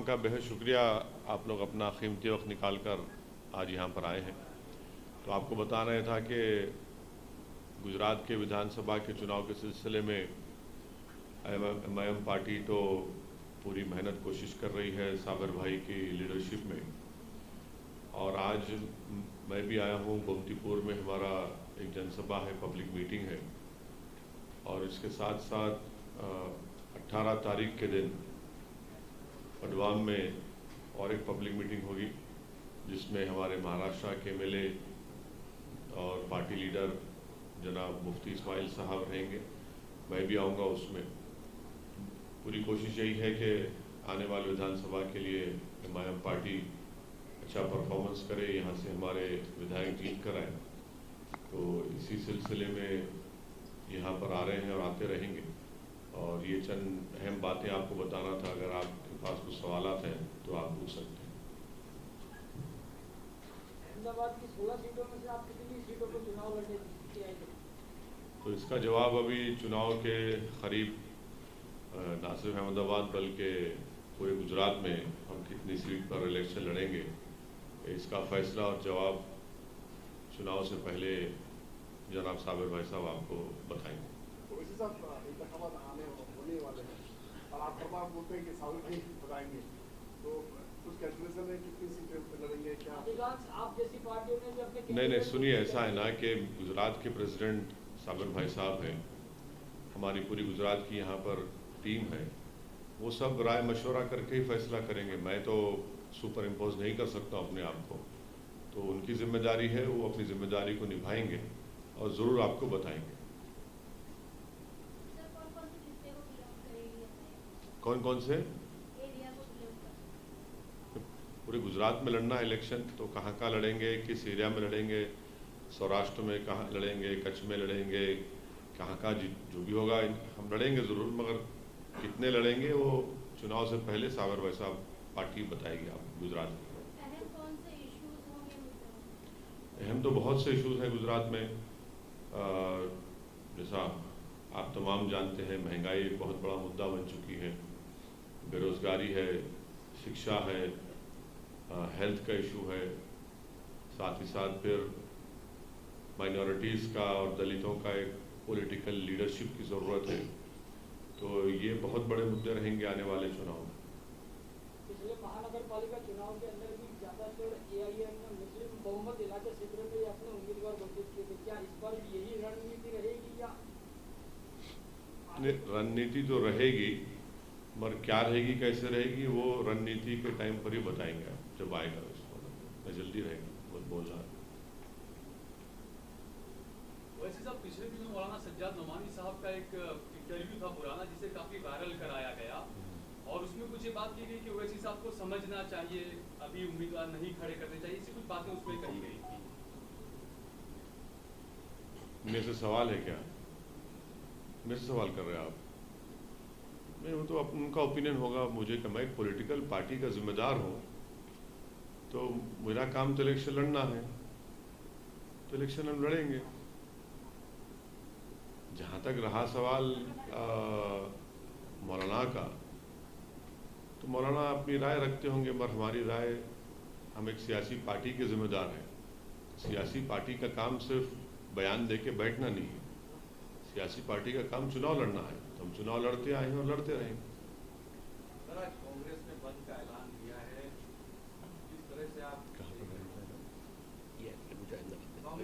का बेहद शुक्रिया, आप लोग अपना कीमती वक्त निकाल कर आज यहाँ पर आए हैं। तो आपको बता रहा था कि गुजरात के विधानसभा के चुनाव के सिलसिले में एमआईएम पार्टी तो पूरी मेहनत कोशिश कर रही है साबर भाई की लीडरशिप में। और आज मैं भी आया हूँ, गोमतीपुर में हमारा एक जनसभा है, पब्लिक मीटिंग है। और इसके साथ साथ 18 तारीख के दिन पडवाम में और एक पब्लिक मीटिंग होगी, जिसमें हमारे महाराष्ट्र के एमएलए और पार्टी लीडर जनाब मुफ्ती इस्माइल साहब रहेंगे। मैं भी आऊँगा उसमें। पूरी कोशिश यही है कि आने वाले विधानसभा के लिए एमआईएम पार्टी अच्छा परफॉर्मेंस करे, यहाँ से हमारे विधायक जीत कर आए। तो इसी सिलसिले में यहाँ पर आ रहे हैं और आते रहेंगे। और ये चंद अहम बातें आपको बताना था। अगर आपके पास कुछ सवालात हैं तो आप पूछ सकते हैं। अहमदाबाद की 16 सीटों में से आप कितनी सीटों पर चुनाव लड़ने की आएंगे? तो इसका जवाब अभी चुनाव के करीब ना सिर्फ अहमदाबाद बल्कि पूरे गुजरात में हम कितनी सीट पर इलेक्शन लड़ेंगे, इसका फैसला और जवाब चुनाव से पहले जनाब साबिर भाई साहब आपको बताएंगे। होने वाले हैं और आप हर बार बोलते हैं कि साबिर भाई बताएंगे, तो कुछ कैलकुलेशन है कितनी सीटें लड़ेंगे? क्या अधिकांश आप जैसी पार्टियों ने भी अपने नहीं, सुनिए, ऐसा है ना कि गुजरात के प्रेसिडेंट साबिर भाई साहब हैं, हमारी पूरी गुजरात की यहाँ पर टीम है, वो सब राय मशवरा करके ही फैसला करेंगे। मैं तो सुपर इम्पोज नहीं कर सकता अपने आप को, तो उनकी जिम्मेदारी है, वो अपनी जिम्मेदारी को निभाएंगे और ज़रूर आपको बताएंगे। कौन कौन से पूरे गुजरात में लड़ना है इलेक्शन, तो कहाँ कहाँ लड़ेंगे, किस एरिया में लड़ेंगे, सौराष्ट्र में कहाँ लड़ेंगे, कच्छ में लड़ेंगे, कहाँ कहाँ जो भी होगा हम लड़ेंगे ज़रूर, मगर कितने लड़ेंगे वो चुनाव से पहले सागर भाई साहब पार्टी बताएगी आप गुजरात में। अहम तो बहुत से इशूज़ हैं गुजरात में। जैसा आप तमाम जानते हैं, महंगाई एक बहुत बड़ा मुद्दा बन चुकी है, बेरोज़गारी है, शिक्षा है, हेल्थ का इशू है, साथ ही साथ फिर माइनॉरिटीज़ का और दलितों का एक पॉलिटिकल लीडरशिप की ज़रूरत है। तो ये बहुत बड़े मुद्दे रहेंगे आने वाले चुनाव में। पिछले महानगर पालिका चुनाव के अंदर भी ज़्यादातर एआईएम ने मुस्लिम बहुमत इलाके क्षेत्र में अपने उम्मीदवार घोषित किए थे। क्या इस बार भी यही रणनीति रहेगी या? रणनीति तो रहेगी, मगर क्या रहेगी, कैसे रहेगी, वो रणनीति के टाइम पर ही बताएंगे जब आएगा। उसको मैं जल्दी रहेगा बहुत बोल रहा। वैसे साहब, पिछले दिनों मौलाना सज्जाद नोमानी साहब का एक इंटरव्यू था पुराना, जिसे काफी वायरल कराया गया और उसमें कुछ ये बात की गई कि ओवैसी साहब को समझना चाहिए, अभी उम्मीदवार नहीं खड़े करने चाहिए, ऐसी कुछ बातें उसमें कही गई थी। मेरे से सवाल है क्या? मेरे से सवाल कर रहे हैं आप? नहीं, वो तो उनका ओपिनियन होगा। मुझे मैं एक पॉलिटिकल पार्टी का जिम्मेदार हूँ, तो मेरा काम तो इलेक्शन लड़ना है, तो इलेक्शन हम लड़ेंगे। जहाँ तक रहा सवाल मौलाना का, तो मौलाना अपनी राय रखते होंगे, मगर हमारी राय, हम एक सियासी पार्टी के जिम्मेदार हैं। सियासी पार्टी का काम सिर्फ बयान दे के बैठना नहीं है, सियासी पार्टी का काम चुनाव लड़ना है। तो हम चुनाव लड़ते आए हैं और लड़ते रहेंगे। कांग्रेस ने बंद का ऐलान किया है, किस तरह से आप? कहाँ पर ये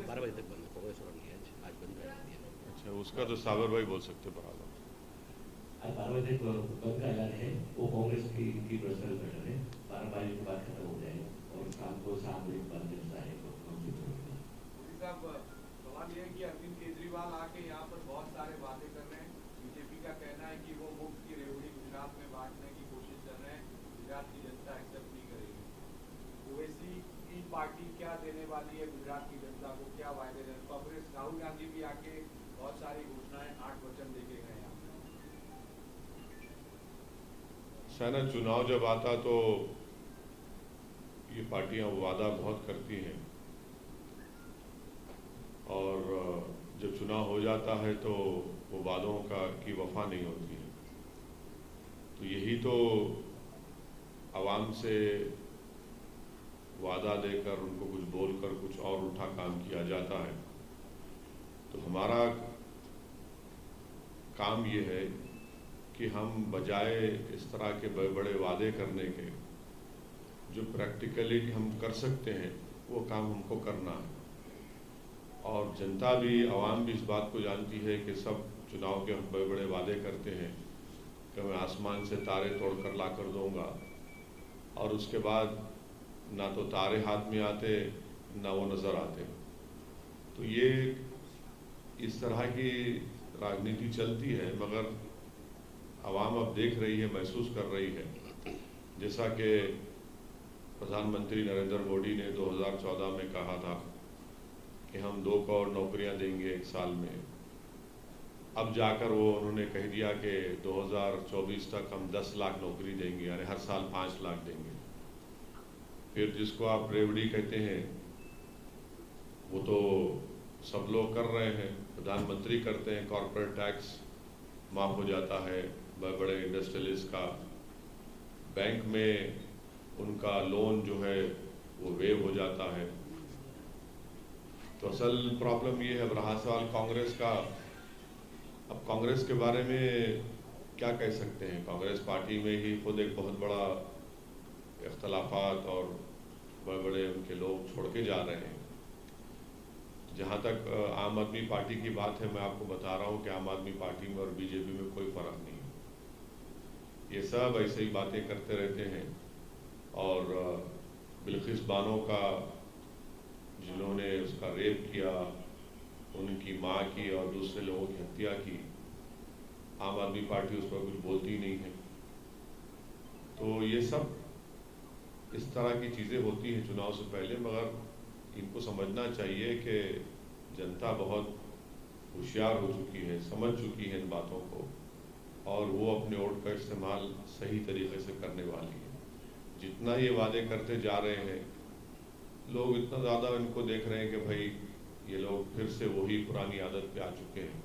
12 बजे तक बंद है, कांग्रेस और आज बंद कर दिया। अच्छा, उसका तो साबर भाई बोल सकते बराबर। आज 12 बजे तक बंद का ऐलान है, वो कांग्रेस की पर्सनल मैटर है। 12 बजे के बाद खत्म हो जाएगा और शाम को 7 बजे के बाद जलसा है। सवाल यह है कि अरविंद केजरीवाल आके यहाँ पर बहुत सारे वादे कर रहे हैं। बीजेपी का कहना है कि वो मुफ्त की रेवड़ी गुजरात में बांटने की कोशिश कर रहे हैं, गुजरात की जनता एक्सेप्ट नहीं करेगी। ओवैसी की पार्टी क्या देने वाली है गुजरात की जनता को, क्या वायदे दे? कांग्रेस, राहुल गांधी भी आके बहुत सारी घोषणाएं, 8 वचन देके गए यहाँ। शायद चुनाव जब आता तो ये पार्टियां वादा बहुत करती हैं, और जब चुनाव हो जाता है तो वो वादों की वफा नहीं होती है। तो यही तो आवाम से वादा देकर उनको कुछ बोलकर कुछ और उल्टा काम किया जाता है। तो हमारा काम ये है कि हम बजाय इस तरह के बड़े बड़े वादे करने के, जो प्रैक्टिकली हम कर सकते हैं वो काम हमको करना है। और जनता भी, आवाम भी इस बात को जानती है कि सब चुनाव के हम बड़े बड़े वादे करते हैं कि मैं आसमान से तारे तोड़ कर ला कर दूँगा, और उसके बाद ना तो तारे हाथ में आते ना वो नज़र आते। तो ये इस तरह की राजनीति चलती है, मगर आवाम अब देख रही है, महसूस कर रही है। जैसा कि प्रधानमंत्री नरेंद्र मोदी ने 2014 में कहा था कि हम 2 करोड़ नौकरियां देंगे 1 साल में, अब जाकर वो उन्होंने कह दिया कि 2024 तक हम 10 लाख नौकरी देंगे, यानी हर साल 5 लाख देंगे। फिर जिसको आप रेवड़ी कहते हैं वो तो सब लोग कर रहे हैं, प्रधानमंत्री करते हैं, कॉर्पोरेट टैक्स माफ़ हो जाता है बड़े बड़े इंडस्ट्रियलिस्ट का, बैंक में उनका लोन जो है वो वेव हो जाता है। तो असल प्रॉब्लम ये है। अब रहा सवाल कांग्रेस का, अब कांग्रेस के बारे में क्या कह सकते हैं। कांग्रेस पार्टी में ही खुद एक बहुत बड़ा इख्तलाफात और बड़े बड़े उनके लोग छोड़ के जा रहे हैं। जहाँ तक आम आदमी पार्टी की बात है, मैं आपको बता रहा हूँ कि आम आदमी पार्टी में और बीजेपी में कोई फ़र्क नहीं है। ये सब ऐसे ही बातें करते रहते हैं। और बिल्किस बानो का, जिन्होंने उसका रेप किया, उनकी माँ की और दूसरे लोगों की हत्या की, आम आदमी पार्टी उस पर कुछ बोलती नहीं है। तो ये सब इस तरह की चीज़ें होती हैं चुनाव से पहले, मगर इनको समझना चाहिए कि जनता बहुत होशियार हो चुकी है, समझ चुकी है इन बातों को, और वो अपने वोट का इस्तेमाल सही तरीके से करने वाली है। जितना ये वादे करते जा रहे हैं, लोग इतना ज़्यादा इनको देख रहे हैं कि भाई ये लोग फिर से वही पुरानी आदत पे आ चुके हैं।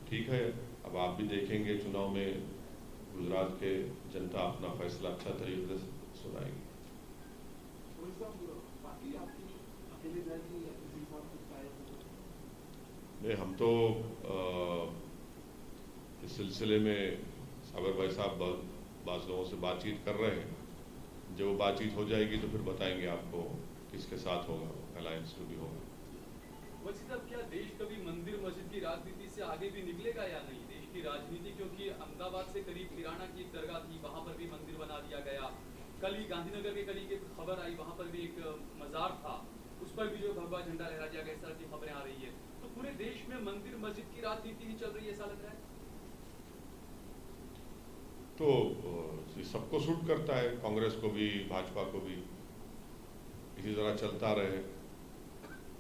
ठीक है, अब आप भी देखेंगे चुनाव में गुजरात के जनता अपना फैसला अच्छा तरीके से सुनाएगी। नहीं, हम तो इस सिलसिले में साबर भाई साहब बाज़ लोगों से बातचीत कर रहे हैं। जब वो बातचीत हो जाएगी तो फिर बताएंगे आपको किसके साथ होगा, अलायंस जो भी होगा। वैसे साहब, क्या देश कभी मंदिर मस्जिद की राजनीति से आगे भी निकलेगा या नहीं? देश की राजनीति, क्योंकि अहमदाबाद से करीब किराना की एक दरगाह थी, वहाँ पर भी मंदिर बना दिया गया। कल ही गांधीनगर के करीब एक खबर आई, वहाँ पर भी एक मजार था, उस पर भी जो भगवा झंडा लहरा दिया गया, इस तरह की खबरें आ रही है। तो पूरे देश में मंदिर मस्जिद की राजनीति ही चल रही है, ऐसा लग रहा है। तो ये सबको सूट करता है, कांग्रेस को भी, भाजपा को भी, इसी तरह चलता रहे।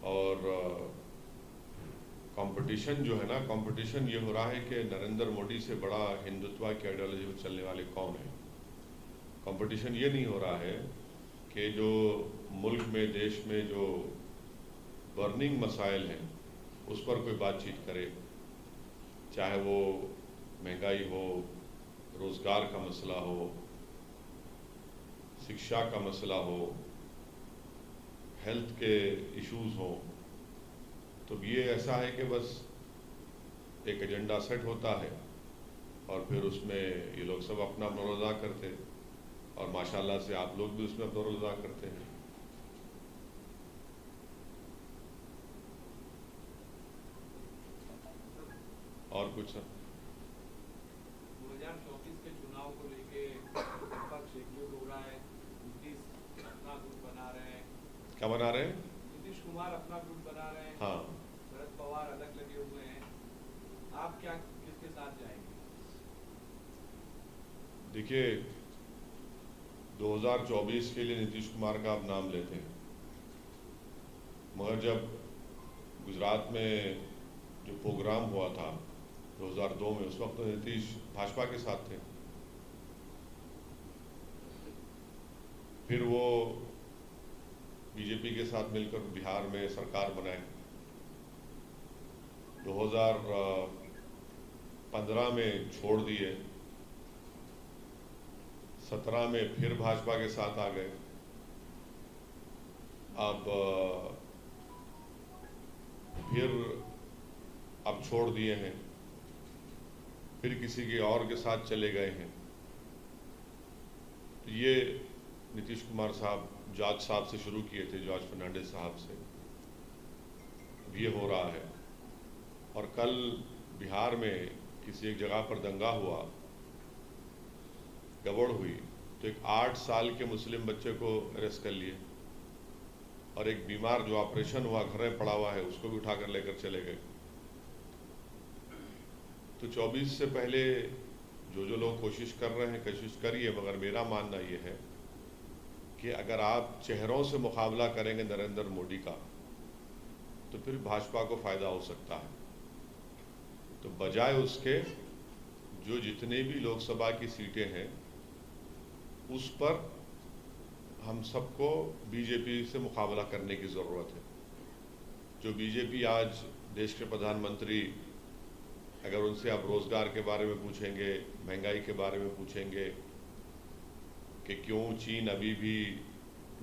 और कंपटीशन जो है ना, कंपटीशन ये हो रहा है कि नरेंद्र मोदी से बड़ा हिंदुत्व की आइडियोलॉजी में चलने वाले कौन है। कंपटीशन ये नहीं हो रहा है कि जो मुल्क में, देश में जो बर्निंग मसाइल हैं उस पर कोई बातचीत करे, चाहे वो महंगाई हो, रोज़गार का मसला हो, शिक्षा का मसला हो, हेल्थ के इश्यूज हो। तो ये ऐसा है कि बस एक एजेंडा सेट होता है और फिर उसमें ये लोग सब अपना रोल अदा करते हैं, और माशाल्लाह से आप लोग भी उसमें अपना रोल अदा करते हैं। और कुछ सर? 2024 के चुनाव को लेके विपक्ष एकजुट हो रहा है, नीतीश अपना गुट बना रहे हैं। क्या बना रहे हैं? नीतीश कुमार अपना गुट बना रहे हैं। हाँ, शरद पवार अलग लगे हुए हैं। आप क्या किसके साथ जाएंगे? देखिए, 2024 के लिए नीतीश कुमार का आप नाम लेते हैं, मगर जब गुजरात में जो प्रोग्राम हुआ था 2002 में, उस वक्त तो नीतीश भाजपा के साथ थे। फिर वो बीजेपी के साथ मिलकर बिहार में सरकार बनाए। 2015 में छोड़ दिए। 17 में फिर भाजपा के साथ आ गए। अब छोड़ दिए हैं, फिर किसी के और के साथ चले गए हैं। तो ये नीतीश कुमार साहब जॉर्ज साहब से शुरू किए थे, जॉर्ज फर्नांडिस साहब से, ये हो रहा है। और कल बिहार में किसी एक जगह पर दंगा हुआ, गड़बड़ हुई, तो एक 8 साल के मुस्लिम बच्चे को अरेस्ट कर लिए, और एक बीमार जो ऑपरेशन हुआ घर में पड़ा हुआ है उसको भी उठाकर लेकर चले गए। तो 24 से पहले जो लोग कोशिश कर रहे हैं, कोशिश करिए, मगर मेरा मानना ये है कि अगर आप चेहरों से मुकाबला करेंगे नरेंद्र मोदी का, तो फिर भाजपा को फायदा हो सकता है। तो बजाय उसके जो जितने भी लोकसभा की सीटें हैं उस पर हम सबको बीजेपी से मुकाबला करने की ज़रूरत है। जो बीजेपी आज देश के प्रधानमंत्री, अगर उनसे आप रोज़गार के बारे में पूछेंगे, महंगाई के बारे में पूछेंगे कि क्यों चीन अभी भी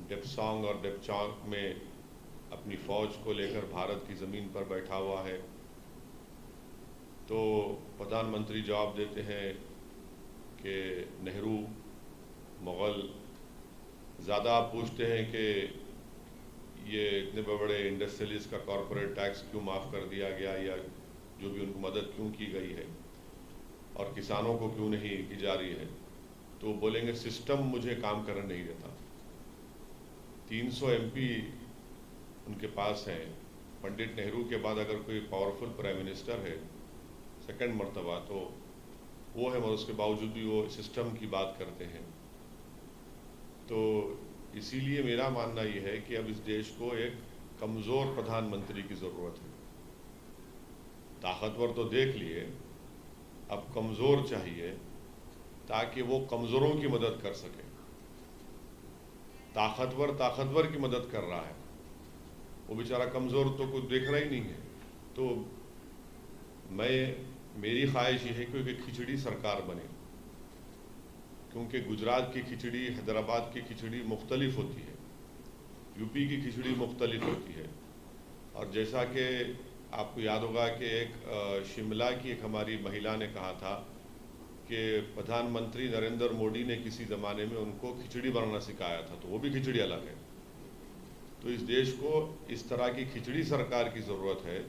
डेप्सांग और डेप्चांग में अपनी फ़ौज को लेकर भारत की ज़मीन पर बैठा हुआ है, तो प्रधानमंत्री जवाब देते हैं कि नेहरू, मुग़ल। ज़्यादा आप पूछते हैं कि ये इतने बड़े इंडस्ट्रियलिस्ट का कॉरपोरेट टैक्स क्यों माफ़ कर दिया गया, या जो भी उनको मदद क्यों की गई है, और किसानों को क्यों नहीं की जा रही है, तो बोलेंगे सिस्टम मुझे काम करने नहीं देता। 300 MP उनके पास हैं। पंडित नेहरू के बाद अगर कोई पावरफुल प्राइम मिनिस्टर है सेकंड मर्तबा, तो वो है, मगर उसके बावजूद भी वो सिस्टम की बात करते हैं। तो इसीलिए मेरा मानना ये है कि अब इस देश को एक कमज़ोर प्रधानमंत्री की ज़रूरत है। ताकतवर तो देख लिए, अब कमज़ोर चाहिए ताकि वो कमज़ोरों की मदद कर सके। ताकतवर की मदद कर रहा है, वो बेचारा कमज़ोर तो कुछ देख रहा ही नहीं है। तो मेरी ख्वाहिश ये है कि खिचड़ी सरकार बने, क्योंकि गुजरात की खिचड़ी, हैदराबाद की खिचड़ी मुख्तलिफ होती है, यूपी की खिचड़ी मुख्तलिफ होती है। और जैसा कि आपको याद होगा कि एक शिमला की एक हमारी महिला ने कहा था कि प्रधानमंत्री नरेंद्र मोदी ने किसी ज़माने में उनको खिचड़ी बनाना सिखाया था, तो वो भी खिचड़ी अलग है। तो इस देश को इस तरह की खिचड़ी सरकार की ज़रूरत है।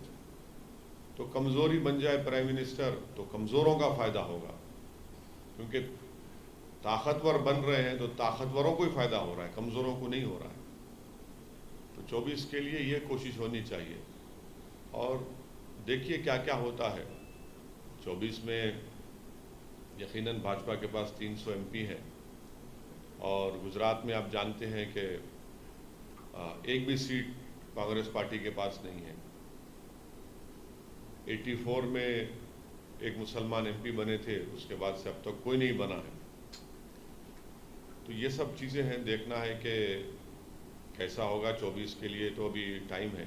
तो कमज़ोरी बन जाए प्राइम मिनिस्टर तो कमज़ोरों का फ़ायदा होगा, क्योंकि ताकतवर बन रहे हैं तो ताकतवरों को ही फ़ायदा हो रहा है, कमज़ोरों को नहीं हो रहा है। तो 24 के लिए ये कोशिश होनी चाहिए, और देखिए क्या क्या होता है। 24 में यकीनन भाजपा के पास 300 MP हैं, और गुजरात में आप जानते हैं कि एक भी सीट कांग्रेस पार्टी के पास नहीं है। 84 में एक मुसलमान MP बने थे, उसके बाद से अब तक कोई नहीं बना है। तो ये सब चीज़ें हैं, देखना है कि कैसा होगा 24 के लिए। तो अभी टाइम है,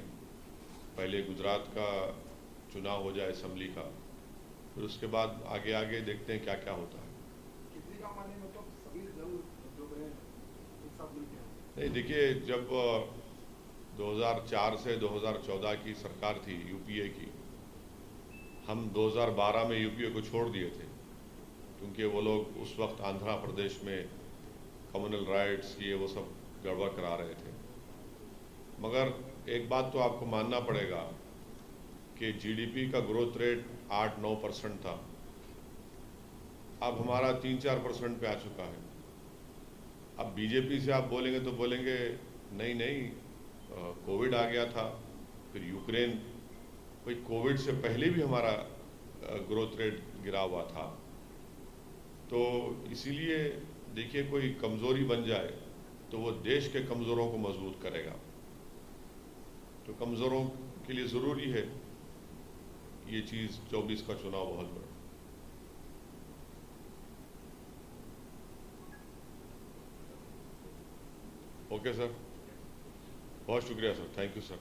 पहले गुजरात का चुनाव हो जाए असेंबली का, फिर उसके बाद आगे देखते हैं क्या क्या होता है। कितनी का माने मतलब सभी दल जो हैं एक साथ मिलके? नहीं, देखिए, जब 2004 से 2014 की सरकार थी UPA की, हम 2012 में UPA को छोड़ दिए थे, क्योंकि वो लोग उस वक्त आंध्र प्रदेश में कम्युनल राइट्स ये वो सब गड़बड़ करा रहे थे। मगर एक बात तो आपको मानना पड़ेगा कि GDP का ग्रोथ रेट 8-9% था, अब हमारा 3-4% पे आ चुका है। अब बीजेपी से आप बोलेंगे तो बोलेंगे नहीं, कोविड आ गया था, फिर यूक्रेन, भाई कोविड से पहले भी हमारा ग्रोथ रेट गिरा हुआ था। तो इसीलिए देखिए, कोई कमज़ोरी बन जाए तो वो देश के कमज़ोरों को मजबूत करेगा। तो कमज़ोरों के लिए ज़रूरी है ये चीज़, 24 का चुनाव बहुत बड़ा। ओके सर, बहुत शुक्रिया सर, थैंक यू सर।